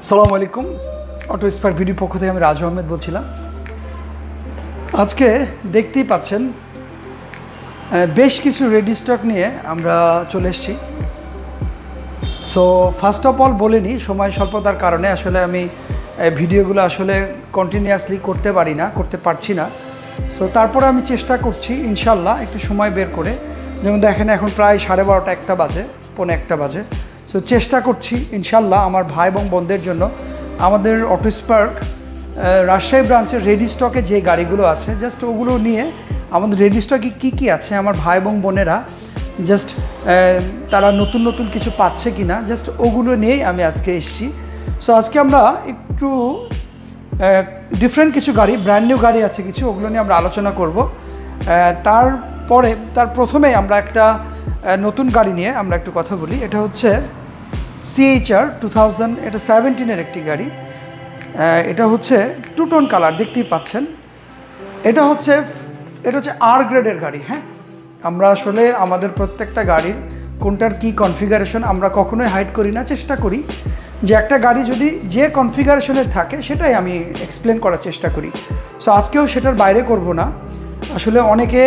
আসসালামু আলাইকুম। Auto spark video পক্ষ থেকে আমি রাজু আহমেদ বলছিলাম। আজকে দেখতেই পাচ্ছেন বেশ কিছু রেডি স্টক নিয়ে আমরা চলে এসেছি। সো ফার্স্ট অফ অল বলে নিই, সময় স্বল্পতার কারণে আসলে আমি ভিডিওগুলো আসলে কন্টিনিউয়াসলি করতে পারছি না। সো তারপরে আমি চেষ্টা করছি ইনশাল্লাহ একটু সময় বের করে, যেমন দেখেন এখন প্রায় 12:30 1টা বাজে, পৌনে 1টা বাজে। সো চেষ্টা করছি ইনশাল্লাহ আমার ভাই এবং বোনদের জন্য আমাদের অটো স্পার্ক রাজশাহী ব্রাঞ্চের রেডি স্টকে যে গাড়িগুলো আছে জাস্ট ওগুলো নিয়ে আমাদের রেডি স্টকে কী আছে আমার ভাই এবং বোনেরা জাস্ট তারা নতুন নতুন কিছু পাচ্ছে কি না জাস্ট ওগুলো নিয়েই আমি আজকে এসেছি। সো আজকে আমরা একটু ডিফারেন্ট কিছু গাড়ি, ব্র্যান্ড নিউ গাড়ি আছে কিছু, ওগুলো নিয়ে আমরা আলোচনা করব। তার প্রথমেই আমরা একটা নতুন গাড়ি নিয়ে আমরা একটু কথা বলি। এটা হচ্ছে CHR 2000, এটা 17-এর একটি গাড়ি। এটা হচ্ছে টু টোন কালার, দেখতেই পাচ্ছেন। এটা হচ্ছে আর গ্রেডের গাড়ি। হ্যাঁ, আমরা আসলে আমাদের প্রত্যেকটা গাড়ির কোনটার কি কনফিগারেশন আমরা কখনোই হাইড করি না, চেষ্টা করি যে একটা গাড়ি যদি যে কনফিগারেশনে থাকে সেটাই আমি এক্সপ্লেন করার চেষ্টা করি। সো আজকেও সেটার বাইরে করব না। আসলে অনেকে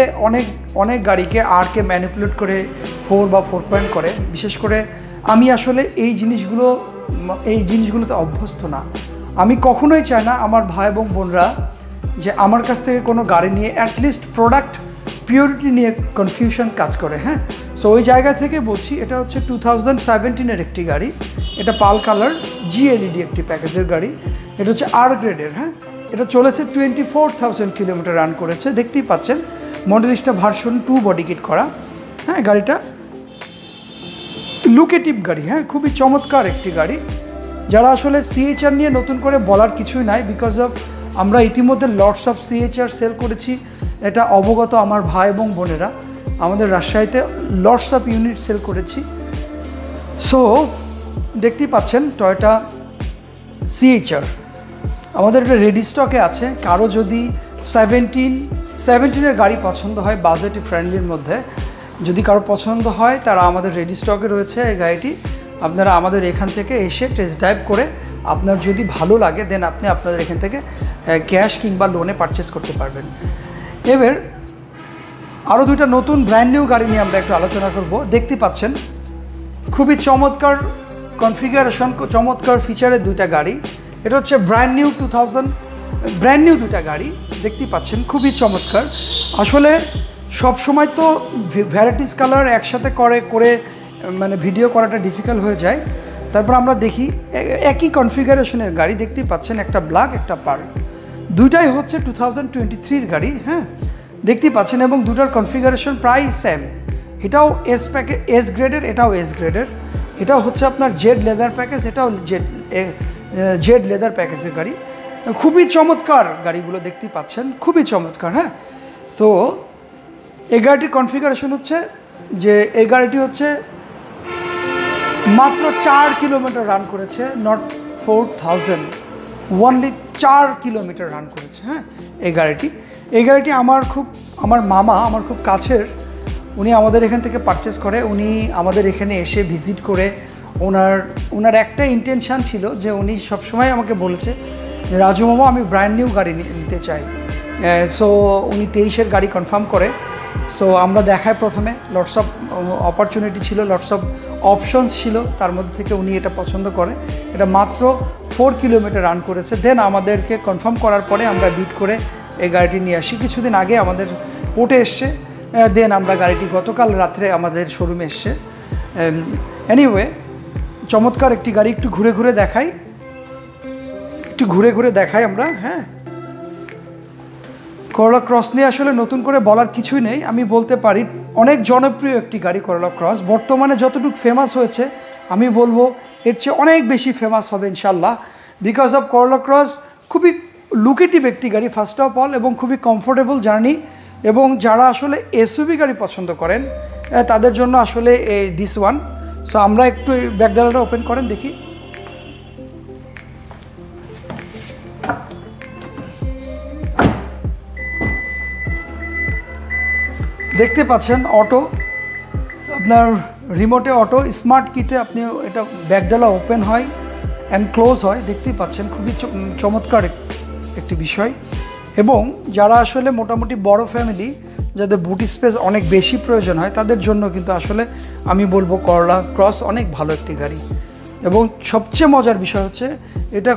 অনেক গাড়িকে আরকে ম্যানিপুলেট করে 4 বা 4 করে। বিশেষ করে আমি আসলে এই জিনিসগুলোতে অভ্যস্ত না। আমি কখনোই চাই না আমার ভাই এবং বোনরা যে আমার কাছ থেকে কোনো গাড়ি নিয়ে অ্যাটলিস্ট প্রোডাক্ট পিওরিটি নিয়ে কনফিউশন কাজ করে। হ্যাঁ, সো ওই জায়গা থেকে বলছি এটা হচ্ছে 2017-এর একটি গাড়ি। এটা পাল কালার GLED একটি প্যাকেজের গাড়ি। এটা হচ্ছে আর গ্রেডের। হ্যাঁ, এটা চলেছে 24,000 কিলোমিটার রান করেছে, দেখতেই পাচ্ছেন। মডেলিস্টটা ভার্সন 2 বডি কিট করা। হ্যাঁ, গাড়িটা লুকেটিভ গাড়ি। হ্যাঁ, খুবই চমৎকার একটি গাড়ি। যারা আসলে CHR নিয়ে নতুন করে বলার কিছুই নাই, বিকজ অফ আমরা ইতিমধ্যে লটস অফ CHR সেল করেছি, এটা অবগত আমার ভাই এবং বোনেরা। আমাদের রাজশাহীতে লটস অফ ইউনিট সেল করেছি। সো দেখতেই পাচ্ছেন টয়োটা CHR আমাদের এটা রেডি স্টকে আছে। কারো যদি 17-এর গাড়ি পছন্দ হয় বাজেট ফ্রেন্ডলির মধ্যে, যদি কারো পছন্দ হয় তারা আমাদের রেডি স্টকে রয়েছে এই গাড়িটি। আপনারা আমাদের এখান থেকে এসে টেস্ট ড্রাইভ করে আপনার যদি ভালো লাগে দেন আপনি আপনাদের এখান থেকে ক্যাশ কিংবা লোনে পারচেস করতে পারবেন। এবার আরও দুইটা নতুন ব্র্যান্ড নিউ গাড়ি নিয়ে আমরা একটু আলোচনা করব। দেখতে পাচ্ছেন খুবই চমৎকার কনফিগারেশন, চমৎকার ফিচারের দুইটা গাড়ি। এটা হচ্ছে ব্র্যান্ড নিউ দুইটা গাড়ি, দেখতেই পাচ্ছেন খুবই চমৎকার। আসলে সব সময় তো ভ্যারাইটিস কালার একসাথে করে মানে ভিডিও করাটা ডিফিকাল্ট হয়ে যায়। তারপর আমরা দেখি একই কনফিগারেশনের গাড়ি, দেখতেই পাচ্ছেন, একটা ব্ল্যাক একটা পার্ল, দুইটাই হচ্ছে 2023-র গাড়ি। হ্যাঁ, দেখতেই পাচ্ছেন, এবং দুটার কনফিগারেশন প্রায় সেম। এটাও এস গ্রেডের, এটাও এস গ্রেডের। এটাও হচ্ছে আপনার জেড লেদার প্যাকেজ, এটাও জেড লেদার প্যাকেজের গাড়ি। খুবই চমৎকার গাড়িগুলো, দেখতেই পাচ্ছেন, খুবই চমৎকার। হ্যাঁ, তো এই গাড়িটির কনফিগারেশন হচ্ছে যে এই গাড়িটি হচ্ছে মাত্র 4 কিলোমিটার রান করেছে, নট 4000, ওনলি 4 কিলোমিটার রান করেছে। হ্যাঁ, এই গাড়িটি আমার মামা আমার খুব কাছের, উনি আমাদের এখান থেকে পারচেস করে। উনি আমাদের এখানে এসে ভিজিট করে ওনার একটা ইন্টেনশান ছিল যে উনি সবসময় আমাকে বলেছে যে রাজু মামা আমি ব্র্যান্ড নিউ গাড়ি নিতে চাই। সো উনি 23-এর গাড়ি কনফার্ম করে। সো আমরা দেখায় প্রথমে লটস অফ অপরচুনিটি ছিল, লটস অফ অপশনস ছিল, তার মধ্যে থেকে উনি এটা পছন্দ করে। এটা মাত্র 4 কিলোমিটার রান করেছে। দেন আমাদেরকে কনফার্ম করার পরে আমরা বিট করে এই গাড়িটি নিয়ে আসি। কিছুদিন আগে আমাদের পোর্টে এসছে, দেন আমরা গাড়িটি গতকাল রাত্রে আমাদের শোরুমে এসছে। এনিওয়ে, চমৎকার একটি গাড়ি, একটু ঘুরে ঘুরে দেখাই আমরা। হ্যাঁ, করোলা ক্রস নিয়ে আসলে নতুন করে বলার কিছুই নেই। আমি বলতে পারি অনেক জনপ্রিয় একটি গাড়ি করোলা ক্রস। বর্তমানে যতটুকু ফেমাস হয়েছে আমি বলবো এর চেয়ে অনেক বেশি ফেমাস হবে ইনশাল্লাহ, বিকজ অফ করোলা ক্রস খুবই লুকেটিভ একটি গাড়ি ফার্স্ট অফ অল, এবং খুবই কমফোর্টেবল জার্নি। এবং যারা আসলে SUV গাড়ি পছন্দ করেন তাদের জন্য আসলে দিস ওয়ান। সো আমরা একটু ব্যাকডালাটা ওপেন করেন দেখি। দেখতে পাচ্ছেন অটো, আপনার রিমোটে অটো, স্মার্ট কিতে আপনি এটা ব্যাকডালা ওপেন হয়। এনক্লোজ হয়, দেখতেই পাচ্ছেন খুবই চমৎকার একটি বিষয়। এবং যারা আসলে মোটামুটি বড় ফ্যামিলি, যাদের বুট স্পেস অনেক বেশি প্রয়োজন হয়, তাদের জন্য কিন্তু আসলে আমি বলবো করলা ক্রস অনেক ভালো একটি গাড়ি। এবং সবচেয়ে মজার বিষয় হচ্ছে এটা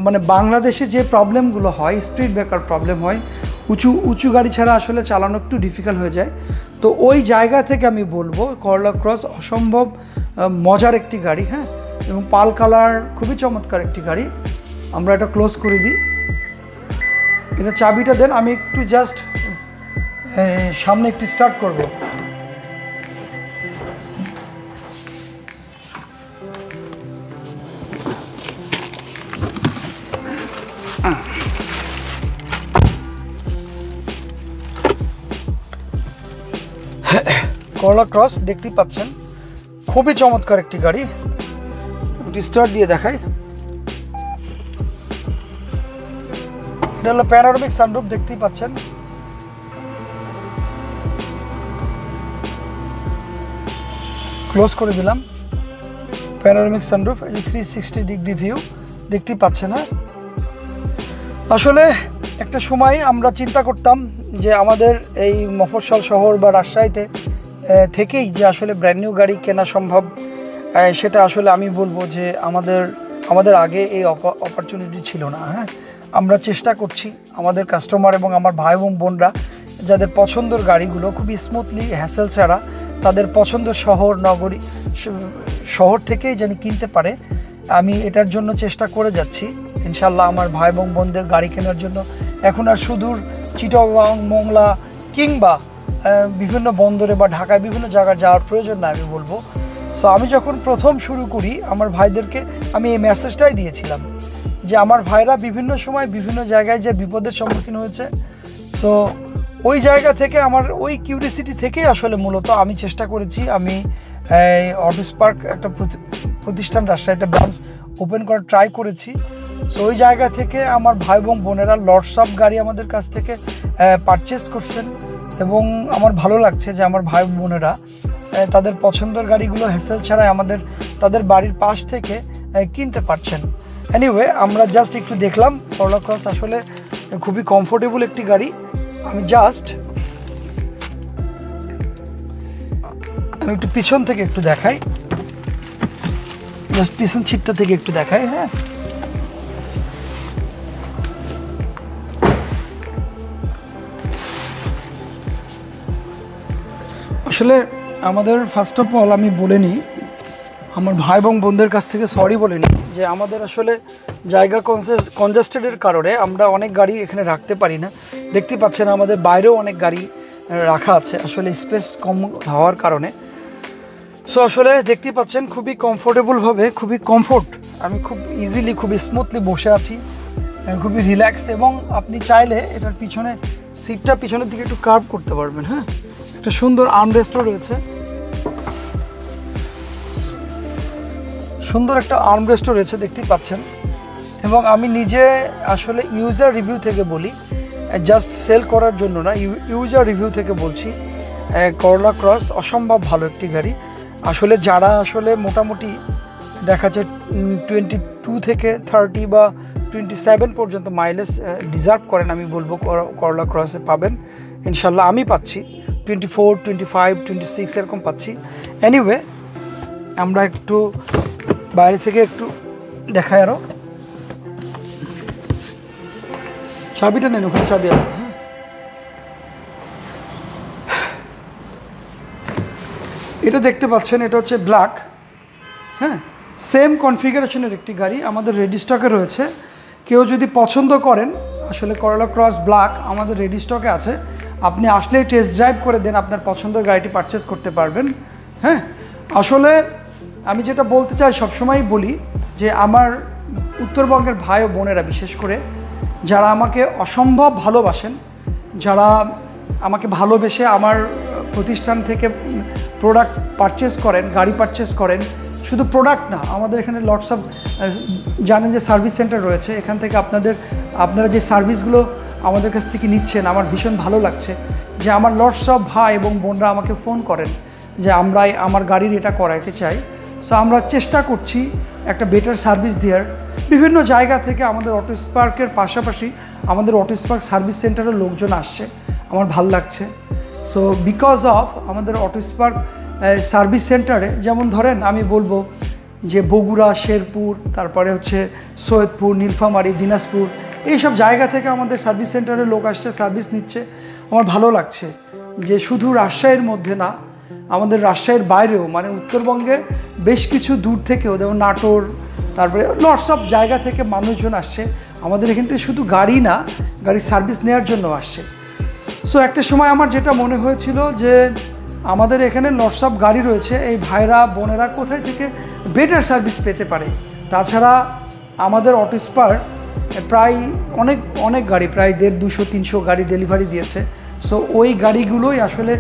মানে বাংলাদেশে যে প্রবলেমগুলো হয়, স্পিড ব্রেকার প্রবলেম হয়, উঁচু গাড়ি ছাড়া আসলে চালানো একটু ডিফিকাল্ট হয়ে যায়। তো ওই জায়গা থেকে আমি বলবো করলা ক্রস অসম্ভব মজার একটি গাড়ি। হ্যাঁ, এবং পাল কালার খুবই চমৎকার একটি গাড়ি। আমরা এটা ক্লোজ করে দিই, এটা চাবিটা দেন, আমি একটু জাস্ট সামনে একটু স্টার্ট করব। করলা ক্রস দেখতেই পাচ্ছেন খুবই চমৎকার একটি গাড়ি। স্টার্ট দিয়ে দেখাই, এটা হলো প্যানোরামিক সানরুফ, দেখতেই পাচ্ছেন। ক্লোজ করে দিলাম, প্যানোরামিক সানরুফ, এই যে 360 ডিগ্রি ভিউ দেখতেই পাচ্ছেন। হ্যাঁ, আসলে একটা সময় আমরা চিন্তা করতাম যে আমাদের এই মফস্বল শহর বা রাজশাহীতে থেকেই যে আসলে ব্র্যান্ড নিউ গাড়ি কেনা সম্ভব, সেটা আসলে আমি বলবো যে আমাদের আগে এই অপরচুনিটি ছিল না। হ্যাঁ, আমরা চেষ্টা করছি আমাদের কাস্টমার এবং আমার ভাই এবং বোনরা যাদের পছন্দের গাড়িগুলো খুবই স্মুথলি হ্যাসেল ছাড়া তাদের পছন্দের শহর থেকেই যেন কিনতে পারে, আমি এটার জন্য চেষ্টা করে যাচ্ছি। ইনশাল্লাহ আমার ভাই এবং বোনদের গাড়ি কেনার জন্য এখন আর সুদূর চিটাগং, মোংলা কিংবা বিভিন্ন বন্দরে বা ঢাকায় বিভিন্ন জায়গায় যাওয়ার প্রয়োজন না আমি বলবো। সো আমি যখন প্রথম শুরু করি আমার ভাইদেরকে আমি এই মেসেজটাই দিয়েছিলাম যে আমার ভাইরা বিভিন্ন সময় বিভিন্ন জায়গায় যে বিপদের সম্মুখীন হয়েছে, সো ওই জায়গা থেকে আমার ওই কিউরিসিটি থেকেই আসলে মূলত আমি চেষ্টা করেছি। আমি অটো স্পার্ক একটা প্রতিষ্ঠান রাজশাহীতে ব্রাঞ্চ ওপেন করার ট্রাই করেছি। সো ওই জায়গা থেকে আমার ভাই এবং বোনেরা লটস অফ গাড়ি আমাদের কাছ থেকে পারচেস করছেন এবং আমার ভালো লাগছে যে আমার ভাই বোনেরা তাদের পছন্দের গাড়িগুলো হ্যাসেল ছাড়াই তাদের বাড়ির পাশ থেকে কিনতে পারছেন। এনিওয়ে, আমরা জাস্ট একটু দেখলাম করলা ক্রস আসলে খুবই কমফোর্টেবল একটি গাড়ি। আমি একটু পিছন থেকে একটু দেখাই, জাস্ট পিছন সিটটা থেকে একটু দেখাই। হ্যাঁ, আসলে আমাদের ফার্স্ট অফ অল আমি বলে নিই, আমার ভাই এবং বোনদের কাছ থেকে সরি বলে নিই যে আমাদের আসলে জায়গা কনজাস্টেডের কারণে আমরা অনেক গাড়ি এখানে রাখতে পারি না। দেখতে পাচ্ছেন আমাদের বাইরেও অনেক গাড়ি রাখা আছে আসলে স্পেস কম হওয়ার কারণে। সো আসলে দেখতে পাচ্ছেন খুবই কমফোর্টেবলভাবে, খুবই কমফোর্ট, আমি খুব ইজিলি খুবই স্মুথলি বসে আছি, খুবই রিল্যাক্স। এবং আপনি চাইলে এটার সিটটা পিছনের দিকে একটু কার্ভ করতে পারবেন। হ্যাঁ, একটা সুন্দর আর্মরেস্টও রয়েছে, সুন্দর একটা আর্মরেস্টও রয়েছে দেখতেই পাচ্ছেন। এবং আমি নিজে আসলে ইউজার রিভিউ থেকে বলি, জাস্ট সেল করার জন্য না, ইউজার রিভিউ থেকে বলছি, করলা ক্রস অসম্ভব ভালো একটি গাড়ি। আসলে যারা আসলে মোটামুটি দেখা যায় 22 থেকে 30 বা 27 পর্যন্ত মাইলেজ ডিজার্ভ করেন, আমি বলবো করলা ক্রসে পাবেন ইনশাল্লাহ। আমি পাচ্ছি 24, 25, 26 এরকম পাচ্ছি। এনিওয়ে, আমরা একটু বাইরে থেকে একটু দেখাই, আরও চাবিটা নেন, ওখানে চাবি আছে। হ্যাঁ, এটা দেখতে পাচ্ছেন, এটা হচ্ছে ব্ল্যাক। হ্যাঁ, সেম কনফিগারেশনের একটি গাড়ি আমাদের রেডি স্টকে রয়েছে। কেউ যদি পছন্দ করেন, আসলে করলা ক্রস ব্ল্যাক আমাদের রেডি স্টকে আছে, আপনি আসলেই টেস্ট ড্রাইভ করে দেন, আপনার পছন্দের গাড়িটি পারচেস করতে পারবেন। হ্যাঁ, আসলে আমি যেটা বলতে চাই, সবসময়ই বলি যে আমার উত্তরবঙ্গের ভাই ও বোনেরা বিশেষ করে যারা আমাকে অসম্ভব ভালোবাসেন, যারা আমাকে ভালোবেসে আমার প্রতিষ্ঠান থেকে প্রোডাক্ট পারচেস করেন, গাড়ি পারচেস করেন, শুধু প্রোডাক্ট না, আমাদের এখানে লটস অফ জানেন যে সার্ভিস সেন্টার রয়েছে, এখান থেকে আপনারা যে সার্ভিসগুলো আমাদের কাছ থেকে নিচ্ছেন, আমার ভীষণ ভালো লাগছে যে আমার লটস অফ ভাই এবং বোনরা আমাকে ফোন করেন যে আমার গাড়ির এটা করাইতে চাই। সো আমরা চেষ্টা করছি একটা বেটার সার্ভিস দেওয়ার। বিভিন্ন জায়গা থেকে আমাদের অটো স্পার্কের পাশাপাশি আমাদের অটো স্পার্ক সার্ভিস সেন্টারের লোকজন আসছে, আমার ভাল লাগছে। সো বিকজ অফ আমাদের অটো স্পার্ক সার্ভিস সেন্টারে, যেমন ধরেন আমি বলবো যে বগুড়া, শেরপুর, তারপরে হচ্ছে সৈয়দপুর, নীলফামারী, দিনাজপুর, এইসব জায়গা থেকে আমাদের সার্ভিস সেন্টারের লোক আসছে, সার্ভিস নিচ্ছে। আমার ভালো লাগছে যে শুধু রাজশাহীর মধ্যে না, আমাদের রাজশাহীর বাইরেও, মানে উত্তরবঙ্গে বেশ কিছু দূর থেকেও, যেমন নাটোর, তারপরে লটস অফ জায়গা থেকে মানুষজন আসছে আমাদের এখান থেকে, শুধু গাড়ি না, গাড়ির সার্ভিস নেওয়ার জন্য আসছে। সো একটা সময় আমার যেটা মনে হয়েছিল যে আমাদের এখানে লটস অফ গাড়ি রয়েছে, এই ভাইরা বোনেরা কোথায় থেকে বেটার সার্ভিস পেতে পারে। তাছাড়া আমাদের অটো স্পার্ক প্রায় অনেক গাড়ি, প্রায় 150-200-300 গাড়ি ডেলিভারি দিয়েছে। সো ওই গাড়িগুলোই আসলে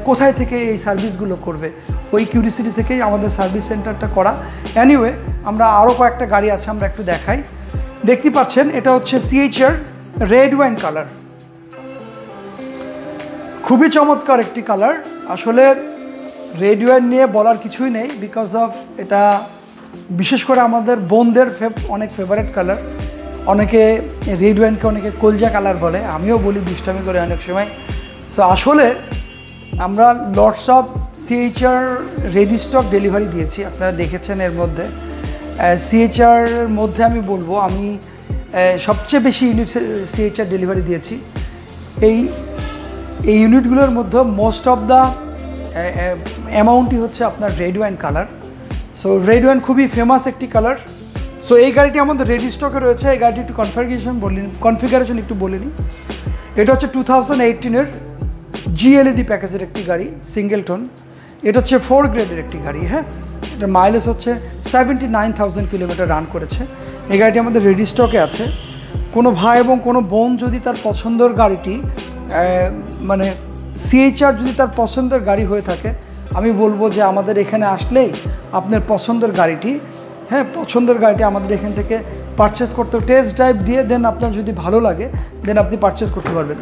কোথায় থেকে এই সার্ভিসগুলো করবে, ওই কিউরিসিটি থেকেই আমাদের সার্ভিস সেন্টারটা করা। এনিওয়ে, আমরা আরও কয়েকটা গাড়ি আছে, আমরা একটু দেখাই। দেখতে পাচ্ছেন এটা হচ্ছে CHR রেড ওয়াইন কালার, খুবই চমৎকার একটি কালার। আসলে রেড ওয়াইন নিয়ে বলার কিছুই নেই, বিকজ অফ এটা বিশেষ করে আমাদের বোনদের অনেক ফেভারিট কালার। অনেকে রেড ওয়াইনকে অনেকে কলজা কালার বলে, আমিও বলি দুষ্টামি করে অনেক সময়। সো আসলে আমরা lots of CHR ready stock delivery দিয়েছি, আপনারা দেখেছেন। এর মধ্যে CHR মধ্যে আমি বলবো আমি সবচেয়ে বেশি ইউনিট CHR ডেলিভারি দিয়েছি। এই ইউনিটগুলোর মধ্যে মোস্ট অফ দ্য অ্যামাউন্টই হচ্ছে আপনার red wine colour. So red wine খুবই ফেমাস একটি কালার। সো এই গাড়িটি আমাদের রেডি স্টকে রয়েছে। এই গাড়িটি একটু কনফিগারেশন একটু বলে নিই। এটা হচ্ছে 2018-এর GLED প্যাকেজের একটি গাড়ি, সিঙ্গেল টোন। এটা হচ্ছে 4 গ্রেডের একটি গাড়ি। হ্যাঁ, এটা মাইলেজ হচ্ছে 79,000 কিলোমিটার রান করেছে। এই গাড়িটি আমাদের রেডি স্টকে আছে। কোনো ভাই এবং কোনো বোন যদি তার পছন্দের গাড়িটি মানে CHR যদি তার পছন্দের গাড়ি হয়ে থাকে, আমি বলবো যে আমাদের এখানে আসলেই আপনার পছন্দের গাড়িটি, হ্যাঁ পছন্দের গাড়িটি আমাদের এখান থেকে পারচেস করতে, টেস্ট ড্রাইভ দিয়ে দেন আপনার যদি ভালো লাগে দেন আপনি পারচেস করতে পারবেন।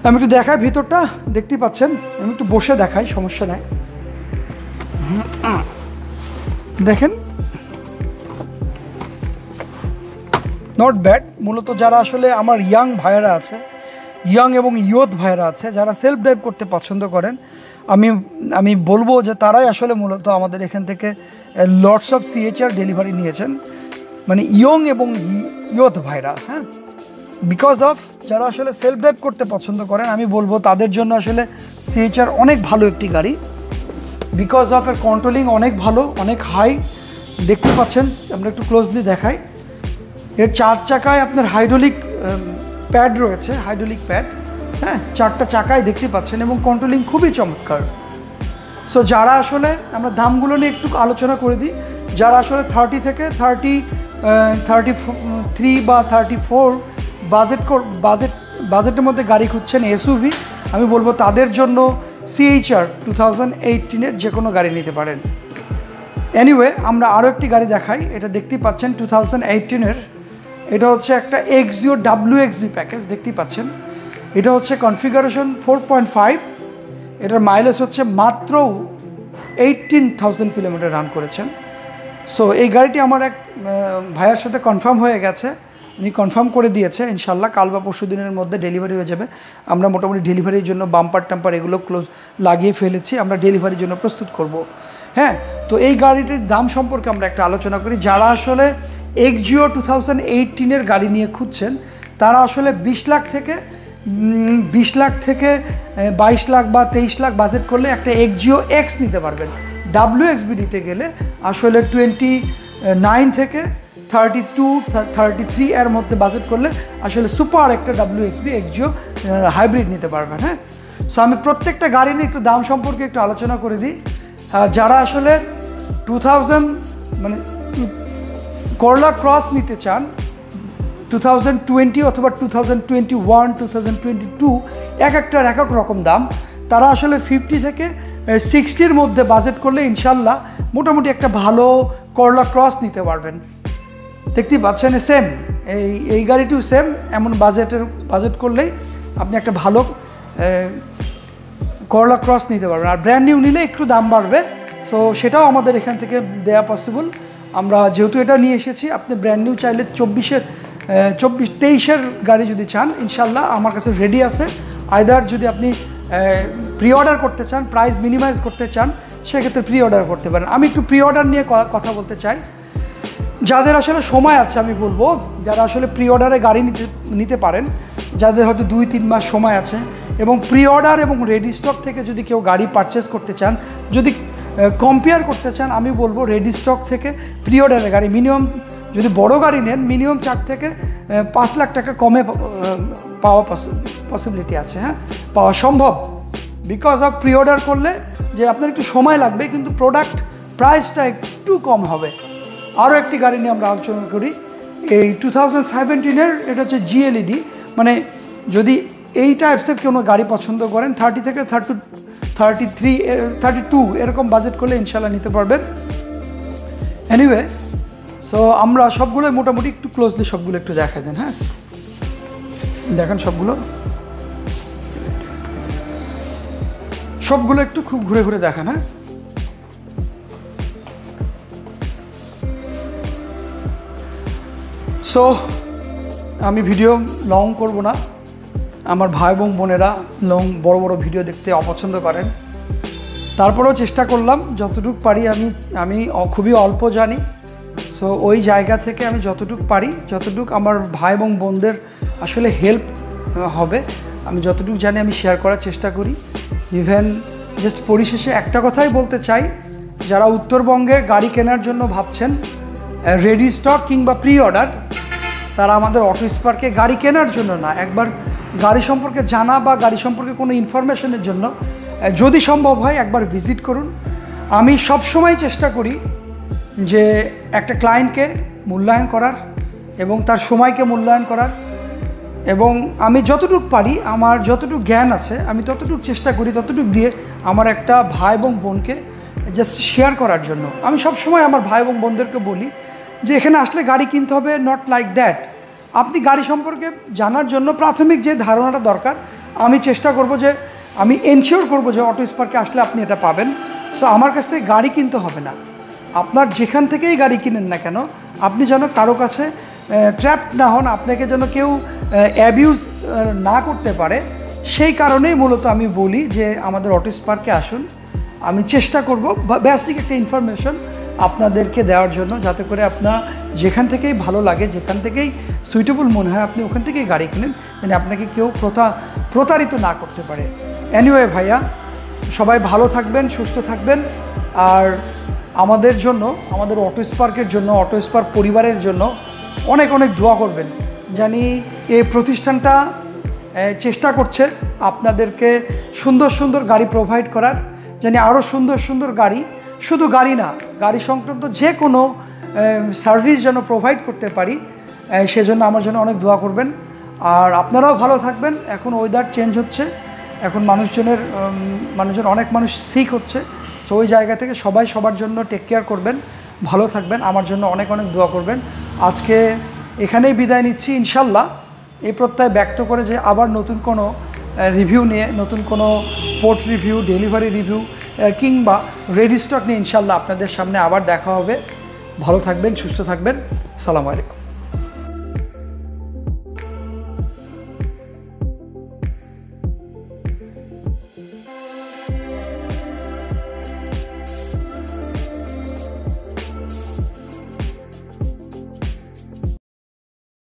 আমি একটু দেখাই ভিতরটা, দেখতেই পাচ্ছেন। আমি একটু বসে দেখাই, সমস্যা নাই। দেখেন, নট ব্যাড। মূলত যারা আসলে আমার ইয়াং ভাইয়েরা আছে, ইয়াং এবং ইয়ুথ ভাইয়েরা আছে, যারা সেলফ ড্রাইভ করতে পছন্দ করেন, আমি বলবো যে তারাই আসলে মূলত আমাদের এখান থেকে লটস অফ CHR ডেলিভারি নিয়েছেন, মানে ইয়ং এবং ইয়ুথ ভাইরা। হ্যাঁ, বিকজ অফ যারা আসলে সেলফ ড্রাইভ করতে পছন্দ করেন, আমি বলবো তাদের জন্য আসলে CHR অনেক ভালো একটি গাড়ি। বিকজ অফ এর কন্ট্রোলিং অনেক ভালো, অনেক হাই। দেখতে পাচ্ছেন, আমরা একটু ক্লোজলি দেখাই। এর 4 চাকায় আপনার হাইড্রোলিক প্যাড রয়েছে, হাইড্রোলিক প্যাড। হ্যাঁ, 4টা চাকায় দেখতে পাচ্ছেন, এবং কন্ট্রোলিং খুবই চমৎকার। সো যারা আসলে, আমরা দামগুলো নিয়ে একটু আলোচনা করে দিই, যারা আসলে 30 থেকে 33 বা 34 বাজেটের মধ্যে গাড়ি খুঁজছেন, SUV, আমি বলবো তাদের জন্য CHR 2018-এর যে কোনো গাড়ি নিতে পারেন। এনিওয়ে, আমরা আরও একটি গাড়ি দেখাই। এটা দেখতেই পাচ্ছেন 2018-এর, এটা হচ্ছে একটা XZEO WXB প্যাকেজ, দেখতেই পাচ্ছেন। এটা হচ্ছে কনফিগারেশন 4.5, এটার মাইলেজ হচ্ছে মাত্র 18,000 কিলোমিটার রান করেছেন। সো এই গাড়িটি আমার এক ভাইয়ের সাথে কনফার্ম হয়ে গেছে, উনি কনফার্ম করে দিয়েছে। ইনশাল্লাহ কাল বা পরশু দিনের মধ্যে ডেলিভারি হয়ে যাবে। আমরা মোটামুটি ডেলিভারির জন্য বাম্পার টাম্পার এগুলো ক্লোজ লাগিয়ে ফেলেছি, আমরা ডেলিভারির জন্য প্রস্তুত করব। হ্যাঁ, তো এই গাড়িটির দাম সম্পর্কে আমরা একটা আলোচনা করি। যারা আসলে XZEO 2018-এর গাড়ি নিয়ে খুঁজছেন, তারা আসলে 20 লাখ থেকে 22 লাখ বা 23 লাখ বাজেট করলে একটা XZEO X নিতে পারবেন। WXB নিতে গেলে আসলে 29 থেকে 32-33 এর মধ্যে বাজেট করলে আসলে সুপার একটা WXB XZEO হাইব্রিড নিতে পারবেন। হ্যাঁ, সো আমি প্রত্যেকটা গাড়ি নিয়ে একটু দাম সম্পর্কে একটু আলোচনা করে দিই। যারা আসলে 2000 মানে করলা ক্রস নিতে চান, 2020 অথবা 2021, 2022, এক একটার এক এক রকম দাম, তারা আসলে 50 থেকে 60-র মধ্যে বাজেট করলে ইনশাল্লাহ মোটামুটি একটা ভালো করলা ক্রস নিতে পারবেন। দেখতেই পাচ্ছেন, সেম এই গাড়িটিও সেম, এমন বাজেট করলেই আপনি একটা ভালো করলা ক্রস নিতে পারবেন। আর ব্র্যান্ড নিউ নিলে একটু দাম বাড়বে। সো সো সেটাও আমাদের এখান থেকে দেয়া পসিবল। আমরা যেহেতু এটা নিয়ে এসেছি, আপনি ব্র্যান্ড নিউ চাইলে 23-এর গাড়ি যদি চান ইনশাল্লাহ আমার কাছে রেডি আছে। আইদার যদি আপনি প্রি অর্ডার করতে চান, প্রাইস মিনিমাইজ করতে চান, সেক্ষেত্রে প্রি অর্ডার করতে পারেন। আমি একটু প্রি অর্ডার নিয়ে কথা বলতে চাই। যাদের আসলে সময় আছে, আমি বলবো যারা আসলে প্রি অর্ডারে গাড়ি নিতে পারেন, যাদের হয়তো 2-3 মাস সময় আছে, এবং প্রি অর্ডার এবং রেডি স্টক থেকে যদি কেউ গাড়ি পারচেস করতে চান, যদি কম্পেয়ার করতে চান, আমি বলবো রেডি স্টক থেকে প্রি অর্ডারের গাড়ি মিনিমাম, যদি বড় গাড়ি নেন মিনিমাম 4 থেকে 5 লাখ টাকা কমে পাওয়া পসিবিলিটি আছে, হ্যাঁ, পাওয়া সম্ভব। বিকজ অফ প্রি অর্ডার করলে যে আপনার একটু সময় লাগবে, কিন্তু প্রোডাক্ট প্রাইসটা একটু কম হবে। আরও একটি গাড়ি নিয়ে আমরা আলোচনা করি, এই 2017-এর, এটা হচ্ছে GLED। মানে যদি এই টাইপসের কোনো গাড়ি পছন্দ করেন 30 থেকে 32 এরকম বাজেট করলে ইনশাল্লাহ নিতে পারবেন। এনিওয়ে, সো আমরা সবগুলো মোটামুটি একটু ক্লোজলি সবগুলো একটু দেখা দেন। হ্যাঁ, দেখেন সবগুলো একটু খুব ঘুরে ঘুরে দেখান। হ্যাঁ, সো আমি ভিডিও লং করব না। আমার ভাই এবং বোনেরা বড় বড় ভিডিও দেখতে অপছন্দ করেন, তারপরেও চেষ্টা করলাম যতটুকু পারি। আমি খুবই অল্প জানি, সো ওই জায়গা থেকে আমি যতটুকু পারি, যতটুকু আমার ভাই এবং বোনদের আসলে হেল্প হবে, আমি যতটুকু জানি আমি শেয়ার করার চেষ্টা করি। ইভেন জাস্ট পরিশেষে একটা কথাই বলতে চাই, যারা উত্তরবঙ্গে গাড়ি কেনার জন্য ভাবছেন, রেডি স্টক কিংবা প্রি অর্ডার, তারা আমাদের অটো স্পার্কে গাড়ি কেনার জন্য না, একবার গাড়ি সম্পর্কে জানা বা গাড়ি সম্পর্কে কোনো ইনফরমেশনের জন্য যদি সম্ভব হয় একবার ভিজিট করুন। আমি সবসময় চেষ্টা করি যে একটা ক্লায়েন্টকে মূল্যায়ন করার এবং তার সময়কে মূল্যায়ন করার, এবং আমি যতটুকু পারি, আমার যতটুকু জ্ঞান আছে আমি ততটুকু চেষ্টা করি, ততটুকু দিয়ে আমার একটা ভাই এবং বোনকে জাস্ট শেয়ার করার জন্য। আমি সবসময় আমার ভাই এবং বোনদেরকে বলি যে এখানে আসলে গাড়ি কিনতে হবে, নট লাইক দ্যাট। আপনি গাড়ি সম্পর্কে জানার জন্য প্রাথমিক যে ধারণাটা দরকার, আমি চেষ্টা করব যে আমি এনশিওর করব যে অটো স্পার্কে আসলে আপনি এটা পাবেন। সো আমার কাছ থেকে গাড়ি কিনতে হবে না, আপনার যেখান থেকেই গাড়ি কিনেন না কেন, আপনি যেন কারো কাছে ট্র্যাপড না হন, আপনাকে যেন কেউ অ্যাবিউজ না করতে পারে, সেই কারণেই মূলত আমি বলি যে আমাদের অটো স্পার্কে আসুন। আমি চেষ্টা করব বেসিক একটা ইনফরমেশন আপনাদেরকে দেওয়ার জন্য, যাতে করে আপনার যেখান থেকেই ভালো লাগে, যেখান থেকেই সুইটেবল মনে হয়, আপনি ওখান থেকেই গাড়ি কিনেন, মানে আপনাকে কেউ প্রতারিত না করতে পারে। এনিওয়ে ভাইয়া, সবাই ভালো থাকবেন, সুস্থ থাকবেন, আর আমাদের জন্য, আমাদের অটো স্পার্কের জন্য, অটো স্পার্ক পরিবারের জন্য অনেক অনেক দোয়া করবেন। জানি এই প্রতিষ্ঠানটা চেষ্টা করছে আপনাদেরকে সুন্দর সুন্দর গাড়ি প্রোভাইড করার, জানি আরও সুন্দর সুন্দর গাড়ি, শুধু গাড়ি না, গাড়ি সংক্রান্ত যে কোনো সার্ভিস যেন প্রোভাইড করতে পারি, সেজন্য আমার জন্য অনেক দোয়া করবেন। আর আপনারাও ভালো থাকবেন। এখন ওয়েদার চেঞ্জ হচ্ছে, এখন মানুষজন অনেক মানুষ সিক হচ্ছে, সো ওই জায়গা থেকে সবাই সবার জন্য টেক কেয়ার করবেন, ভালো থাকবেন, আমার জন্য অনেক অনেক দোয়া করবেন। আজকে এখানেই বিদায় নিচ্ছি ইনশাল্লাহ, এই প্রত্যয় ব্যক্ত করে যে আবার নতুন কোনো রিভিউ নিয়ে, নতুন কোনো পোর্ট রিভিউ, ডেলিভারি রিভিউ কিংবা রেডি স্টক নিয়ে ইনশাল্লাহ আপনাদের সামনে আবার দেখা হবে। ভালো থাকবেন, সুস্থ থাকবেন। আসসালামু আলাইকুম।